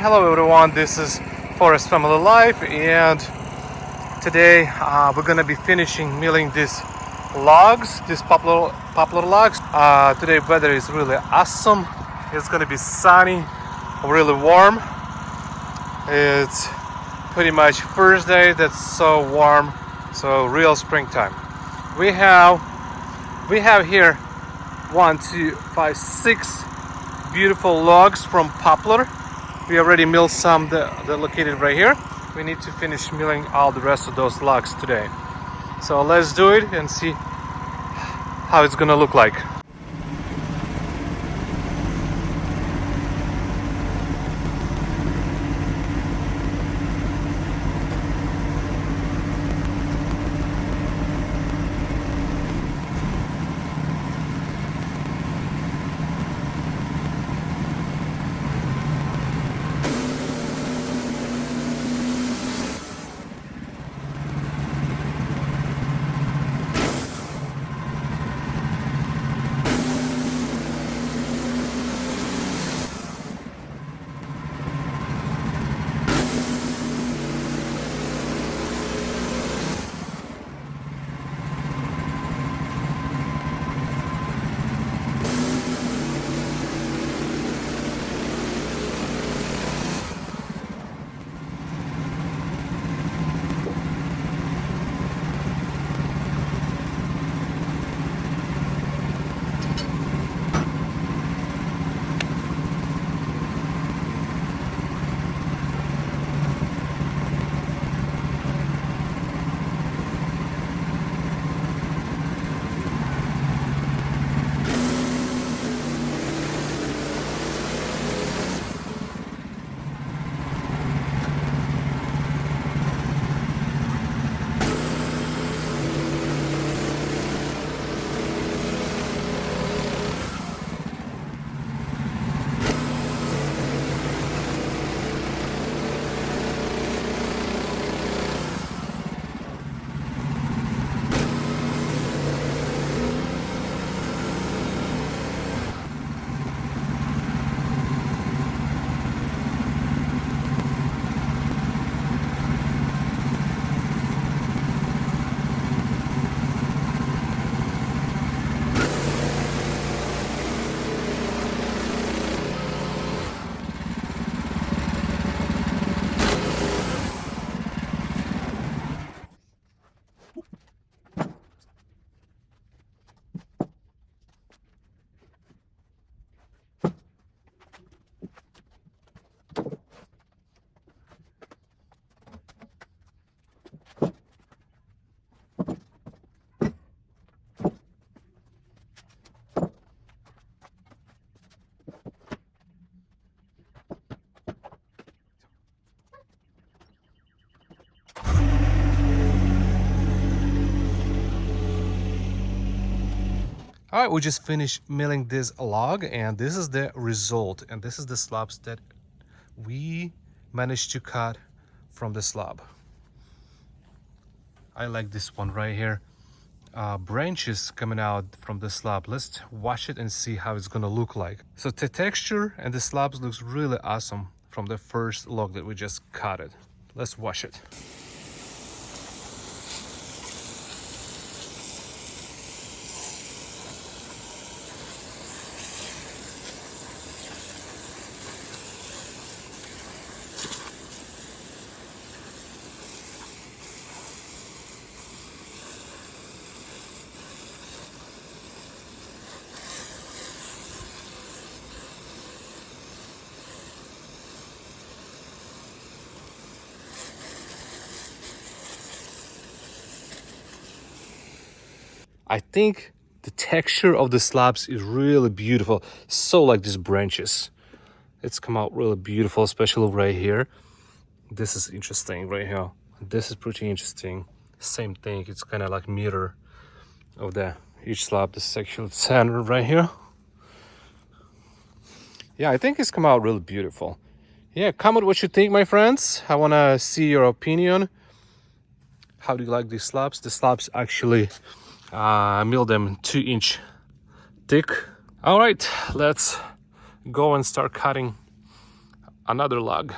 Hello everyone, this is Forest Family Life, and today we're gonna be finishing milling these logs, these poplar logs. Today weather is really awesome. It's gonna be sunny, really warm. It's pretty much first day that's so warm, so real springtime. We have here 1, 2, 5, 6 beautiful logs from poplar. We already milled some that are located right here. We need to finish milling all the rest of those logs today. So let's do it and see how it's gonna look like. All right, we just finished milling this log, and this is the result, and this is the slabs that we managed to cut from the slab. I like this one right here. Branches coming out from the slab. Let's wash it and see how it's gonna look like. So the texture and the slabs looks really awesome from the first log that we just cut it. Let's wash it. I think the texture of the slabs is really beautiful. So like these branches. It's come out really beautiful, especially right here. This is interesting right here. This is pretty interesting. Same thing, it's kind of like mirror of the each slab. This is actually center right here. Yeah, I think it's come out really beautiful. Yeah, comment what you think, my friends. I want to see your opinion. How do you like these slabs? The slabs actually mill them 2-inch thick. All right, let's go and start cutting another log.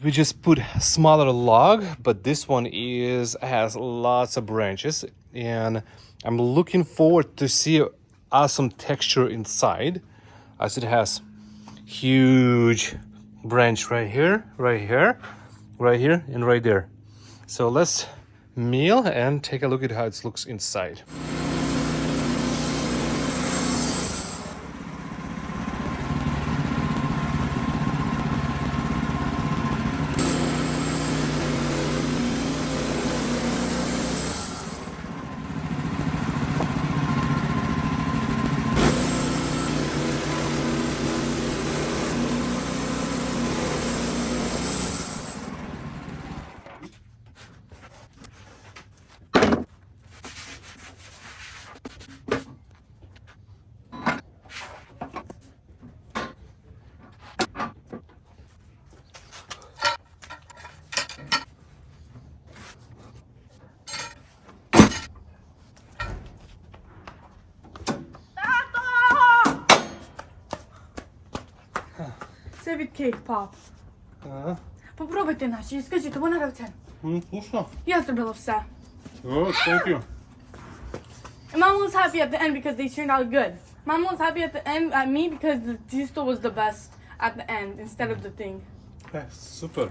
We just put a smaller log, but this one has lots of branches, and I'm looking forward to see awesome texture inside, as it has huge branch right here, right here, right here, and right there. So let's mill and take a look at how it looks inside. Це від Cake Pop. Попробуйте наші і скажіть, вона равця. Вкусно. Я зробила все. Oh, thank you. And Mom was happy at the end because they turned out good. Mom was happy at the end at me because the Tisto was the best at the end instead of the thing. Super.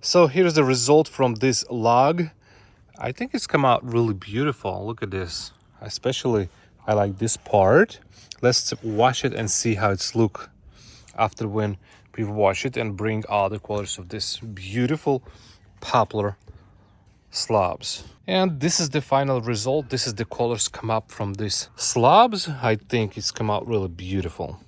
So here's the result from this log. I think it's come out really beautiful. Look at this. Especially I like this part. Let's wash it and see how it's look after when we wash it and bring all the colors of this beautiful poplar slabs. And this is the final result. This is the colors come up from these slabs. I think it's come out really beautiful.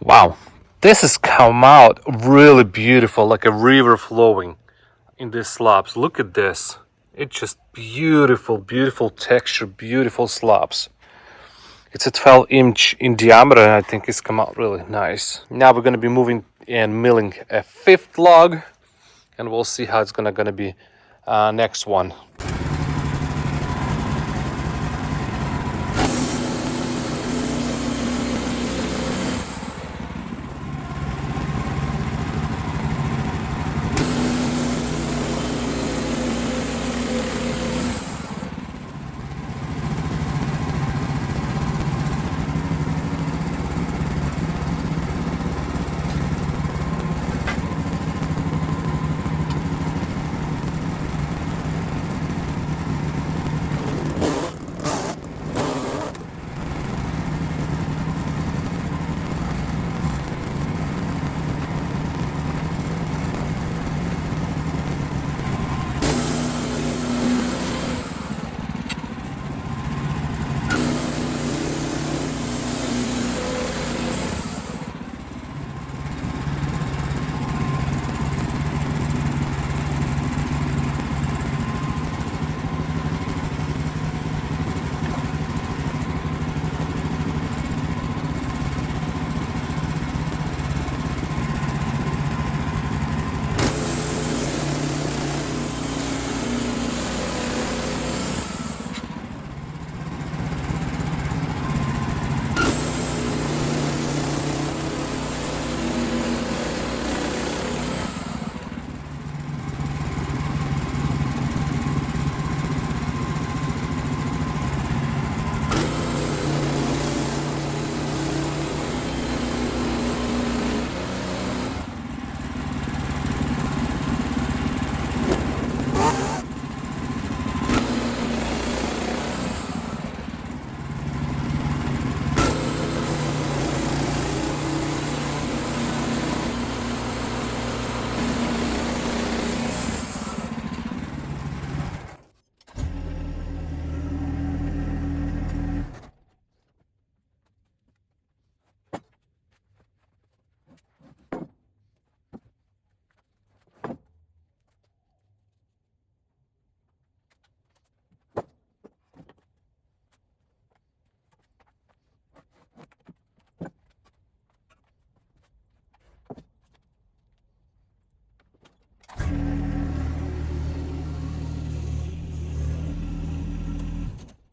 Wow, this has come out really beautiful, like a river flowing in these slabs. Look at this. It's just beautiful, beautiful texture, beautiful slabs. It's a 12-inch in diameter, and I think it's come out really nice. Now we're going to be moving and milling a fifth log, and we'll see how it's gonna be next one.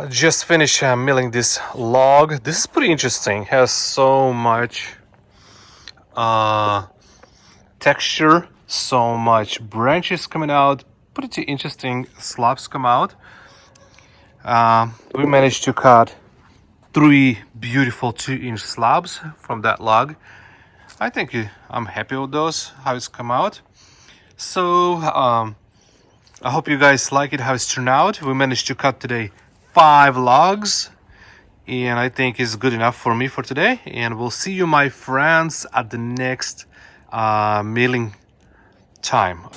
just finished milling this log. This is pretty interesting. Has so much texture, so much branches coming out. Pretty interesting slabs come out. We managed to cut 3 beautiful 2-inch slabs from that log. I think I'm happy with those, how it's come out. So I hope you guys like it, how it's turned out. We managed to cut today 5 logs, and I think it's good enough for me for today. And we'll see you, my friends, at the next milling time.